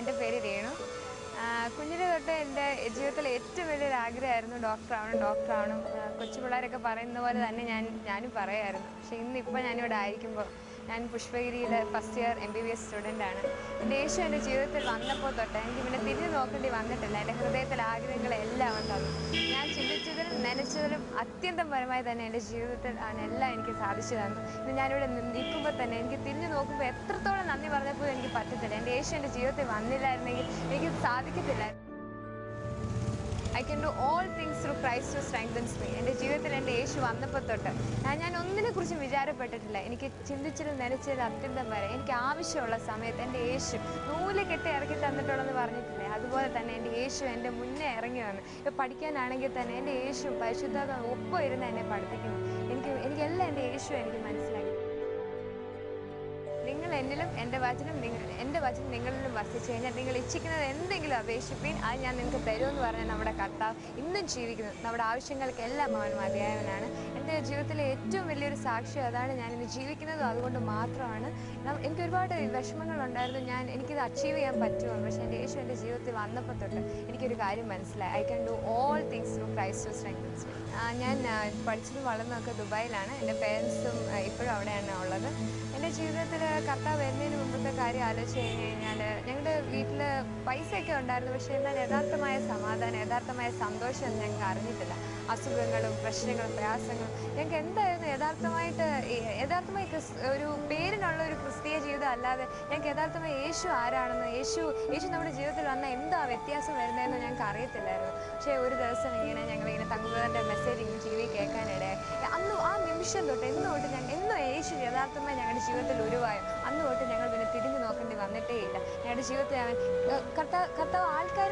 എൻ്റെ പേര് രേണു. കുഞ്ഞിലെ തൊട്ട് എൻ്റെ ജീവിതത്തിലെ ഏറ്റവും വലിയൊരു ആഗ്രഹമായിരുന്നു ഡോക്ടറാവണം. കൊച്ചു പിള്ളേരൊക്കെ പറയുന്ന പോലെ തന്നെ ഞാനും പറയുമായിരുന്നു. പക്ഷേ ഇന്നിപ്പോൾ ഞാനിവിടെ ആയിരിക്കുമ്പോൾ ഞാൻ പുഷ്പഗിരിയിലെ ഫസ്റ്റ് ഇയർ MBBS സ്റ്റുഡൻ്റാണ്. എൻ്റെ യേശു എൻ്റെ ജീവിതത്തിൽ വന്നപ്പോൾ തൊട്ട് എനിക്ക് പിന്നെ തിരിഞ്ഞു നോക്കേണ്ടി വന്നിട്ടില്ല. എൻ്റെ ഹൃദയത്തിൽ ആഗ്രഹങ്ങളെല്ലാം ഉണ്ടത്. ഞാൻ ചിന്തിച്ചതിലും നനച്ചതിലും അത്യന്തപരമായി തന്നെ എൻ്റെ ജീവിതത്തിൽ എല്ലാം എനിക്ക് സാധിച്ചു തന്നു. ഇന്ന് ഞാനിവിടെ നിൽക്കുമ്പോൾ തന്നെ എനിക്ക് തിരിഞ്ഞു നോക്കുമ്പോൾ എത്രത്തോളം നന്ദി പറഞ്ഞപ്പോൾ എനിക്ക് പറ്റത്തില്ല. എൻ്റെ യേശു എൻ്റെ ജീവിതത്തിൽ വന്നില്ലായിരുന്നെങ്കിൽ എനിക്ക് സാധിക്കത്തില്ലായിരുന്നു. I can do all things through Christ who strengthens me. എൻ്റെ ജീവിതത്തിൽ എൻ്റെ യേശു വന്നപ്പോൾ തൊട്ട് ഞാൻ ഒന്നിനെക്കുറിച്ചും വിചാരപ്പെട്ടിട്ടില്ല. എനിക്ക് ചിന്തിച്ചതിലും നനച്ചതിലും അത്യന്തം വരെ എനിക്ക് ആവശ്യമുള്ള സമയത്ത് എൻ്റെ യേശു നൂല് കെട്ടി ഇറക്കി തന്നിട്ടുള്ളതെന്ന് പറഞ്ഞിട്ടില്ലേ, അതുപോലെ തന്നെ എൻ്റെ യേശു എൻ്റെ മുന്നേ ഇറങ്ങി വന്ന്. ഇപ്പോൾ പഠിക്കാനാണെങ്കിൽ തന്നെ എൻ്റെ യേശു പരിശുദ്ധാത്മാവ് ഒപ്പം ഇരുന്ന് എന്നെ പഠിപ്പിക്കുന്നു. എനിക്കെല്ലാം എൻ്റെ യേശു എനിക്ക് മനസ്സിലാക്കി. നിങ്ങൾ എന്നിലും എൻ്റെ വചനം നിങ്ങളിലും വസിച്ചു കഴിഞ്ഞാൽ നിങ്ങൾ ഇച്ഛിക്കുന്നത് എന്തെങ്കിലും അപേക്ഷിപ്പീൻ, അത് ഞാൻ നിങ്ങൾക്ക് തരുമെന്ന് പറഞ്ഞാൽ നമ്മുടെ കർത്താവ് ഇന്നും ജീവിക്കുന്നു. നമ്മുടെ ആവശ്യങ്ങൾക്കെല്ലാം അവൻ മതിയായവനാണ്. എൻ്റെ ജീവിതത്തിലെ ഏറ്റവും വലിയൊരു സാക്ഷ്യം അതാണ്. ഞാനിന്ന് ജീവിക്കുന്നതും അതുകൊണ്ട് മാത്രമാണ്. എനിക്ക് ഒരുപാട് വിഷമങ്ങളുണ്ടായിരുന്നു, എനിക്കിത് അച്ചീവ് ചെയ്യാൻ പറ്റുമോ. പക്ഷേ എൻ്റെ യേശു എൻ്റെ ജീവിതത്തിൽ വന്നപ്പോൾ തൊട്ട് എനിക്കൊരു കാര്യം മനസ്സിലായി. I can do all things through Christ who strengthens me. ഞാൻ പഠിച്ചതും വളർന്നതൊക്കെ ദുബായിലാണ്. എൻ്റെ പേരൻസും ഇപ്പോഴും അവിടെയാണ് ഉള്ളത്. എൻ്റെ ജീവിതത്തിൽ കർത്താവ് വരുന്നതിന് മുമ്പത്തെ കാര്യം ആലോചിച്ച് കഴിഞ്ഞാൽ ഞങ്ങളുടെ വീട്ടിൽ പൈസയൊക്കെ ഉണ്ടായിരുന്നു. പക്ഷേ എന്നാൽ യഥാർത്ഥമായ സമാധാനം, യഥാർത്ഥമായ സന്തോഷം ഞങ്ങൾക്ക് അറിഞ്ഞിട്ടില്ല. അസുഖങ്ങളും പ്രശ്നങ്ങളും പ്രയാസങ്ങളും ഞങ്ങൾക്ക് എന്തായിരുന്നു യഥാർത്ഥമായി ഒരു പേരിനുള്ള ഒരു ക്രിസ്തീയ ജീവിതം അല്ലാതെ ഞങ്ങൾക്ക് യഥാർത്ഥമായി യേശു ആരാണെന്ന്, യേശു നമ്മുടെ ജീവിതത്തിൽ വന്നാൽ എന്താ വ്യത്യാസം വരുന്നതെന്ന് ഞങ്ങൾക്ക് അറിയത്തില്ലായിരുന്നു. പക്ഷേ ഒരു ദിവസം ഞങ്ങളിങ്ങനെ തങ്കുബ്രദറിൻ്റെ മെസ്സേജ് ഇങ്ങനെ TV കേൾക്കാനിടയായി. അന്ന് ആ നിമിഷം തൊട്ട് എന്നും യേശു യഥാർത്ഥമായി ഞങ്ങളുടെ ജീവിതത്തിൽ ഉരുവായോ അന്ന് തൊട്ട് ഞങ്ങൾ പിന്നെ തിരിഞ്ഞു നോക്കേണ്ടി വന്നിട്ടേ ഇല്ല. ഞങ്ങളുടെ ജീവിതത്തിൽ കർത്താവ് ആൾക്കാർ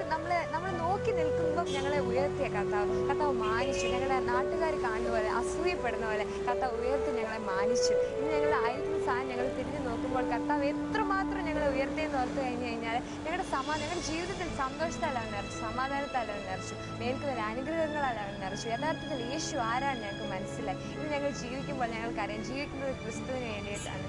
നമ്മൾ നോക്കി നിൽക്കുമ്പം ഞങ്ങളെ ഉയർത്തിയ കർത്താവ് മാനിച്ചു. ഞങ്ങളുടെ നാട്ടുകാർ കാണുന്ന പോലെ, അസൂയപ്പെടുന്ന പോലെ കർത്താവ് ഉയർത്തി ഞങ്ങളെ മാനിച്ചു. ഇന്ന് ഞങ്ങൾ ആയിരിക്കുന്ന സാധനം ഞങ്ങൾ തിരിഞ്ഞു നോക്കുമ്പോൾ കർത്താവ് എത്രമാത്രം ഞങ്ങളെ ഉയർത്തിയെന്ന് ഓർത്ത് കഴിഞ്ഞ് കഴിഞ്ഞാൽ ഞങ്ങളുടെ ജീവിതത്തിൽ സന്തോഷത്താൽ അവൻ നിറച്ചു, സമാധാനത്താൽ അവൻ നിറച്ചു, മേൽക്കുന്ന അനുഗ്രഹങ്ങളാൽ അവൻ നിറച്ചു. യഥാർത്ഥത്തിൽ യേശു ആരാണ് ഞങ്ങൾക്ക് മനസ്സിലായി. ഇന്ന് ഞങ്ങൾ ജീവിക്കുമ്പോൾ ഞങ്ങൾക്കറിയാം ജീവിക്കുന്നത് ക്രിസ്തുവിന് വേണ്ടിയിട്ടാണ്.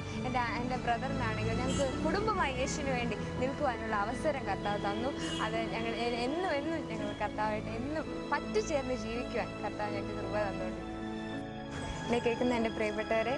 എൻ്റെ ബ്രദറിനാണെങ്കിൽ ഞങ്ങൾക്ക് കുടുംബമായി യേശുവിന് വേണ്ടി നിൽക്കുവാനുള്ള അവസരം കർത്താവ് തന്നു. അത് ഞങ്ങൾ എന്നും ഞങ്ങൾ കർത്താവായിട്ട് എന്നും പറ്റുചേർന്ന് ജീവിക്കുവാൻ കർത്താവ് ഞങ്ങൾക്ക് കൃപ തന്നുകൊണ്ട്. എന്നെ കേൾക്കുന്ന എൻ്റെ പ്രിയപ്പെട്ടവരെ,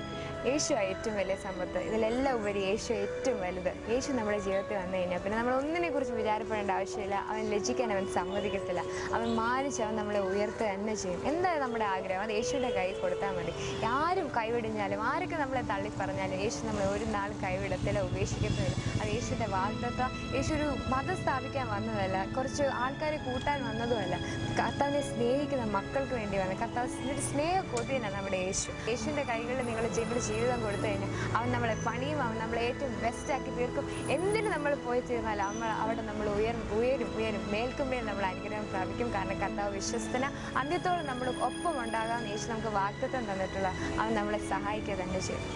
യേശു ഏറ്റവും വലിയ സമ്പത്ത്. ഇതിലെല്ലാം ഉപരി യേശു ഏറ്റവും വലുത്. യേശു നമ്മുടെ ജീവിതത്തിൽ വന്നു കഴിഞ്ഞാൽ പിന്നെ നമ്മൾ ഒന്നിനെക്കുറിച്ച് വിചാരപ്പെടേണ്ട ആവശ്യമില്ല. അവൻ ലജ്ജിക്കാൻ അവൻ സമ്മതിക്കത്തില്ല. അവൻ മാനിച്ച് അവൻ നമ്മളെ ഉയർത്തുക തന്നെ ചെയ്യും. എന്തായാലും നമ്മുടെ ആഗ്രഹം അത് യേശുവിൻ്റെ കയ്യിൽ കൊടുത്താൽ മതി. ആരും കൈവിടിഞ്ഞാലും ആരൊക്കെ നമ്മളെ തള്ളിപ്പറഞ്ഞാലും യേശു നമ്മളെ ഒരു നാളും കൈവിടത്തില്ല, ഉപേക്ഷിക്കത്തില്ല. അത് യേശുവിൻ്റെ വാഗ്ദത്തം. യേശു ഒരു മതം സ്ഥാപിക്കാൻ വന്നതല്ല, കുറച്ച് ആൾക്കാരെ കൂട്ടാൻ വന്നതുമല്ല. കർത്താവിനെ സ്നേഹിക്കുന്ന മക്കൾക്ക് വേണ്ടി വന്നത്. കർത്താവ് സ്നേഹ കൊതിയനാണ് നമ്മുടെ യേശുവിൻ്റെ കൈകളിൽ നിങ്ങൾ ജീവിതം കൊടുത്തു കഴിഞ്ഞാൽ അവൻ നമ്മളെ പണിയും, അവൻ നമ്മളെ ഏറ്റവും ബെസ്റ്റാക്കി തീർക്കും. എന്തിന് നമ്മൾ പോയി തീർന്നാലും അവിടെ നമ്മൾ ഉയരും. മേൽക്കുമേൽ നമ്മൾ അനുഗ്രഹം പ്രാപിക്കും. കാരണം കർത്താവ് വിശ്വസ്തന, അന്ത്യത്തോളം നമ്മൾ ഒപ്പം ഉണ്ടാകാമെന്ന് യേശു നമുക്ക് വാഗ്ദത്തം തന്നിട്ടുള്ള അവൻ നമ്മളെ സഹായിക്കുക തന്നെ ചെയ്യും.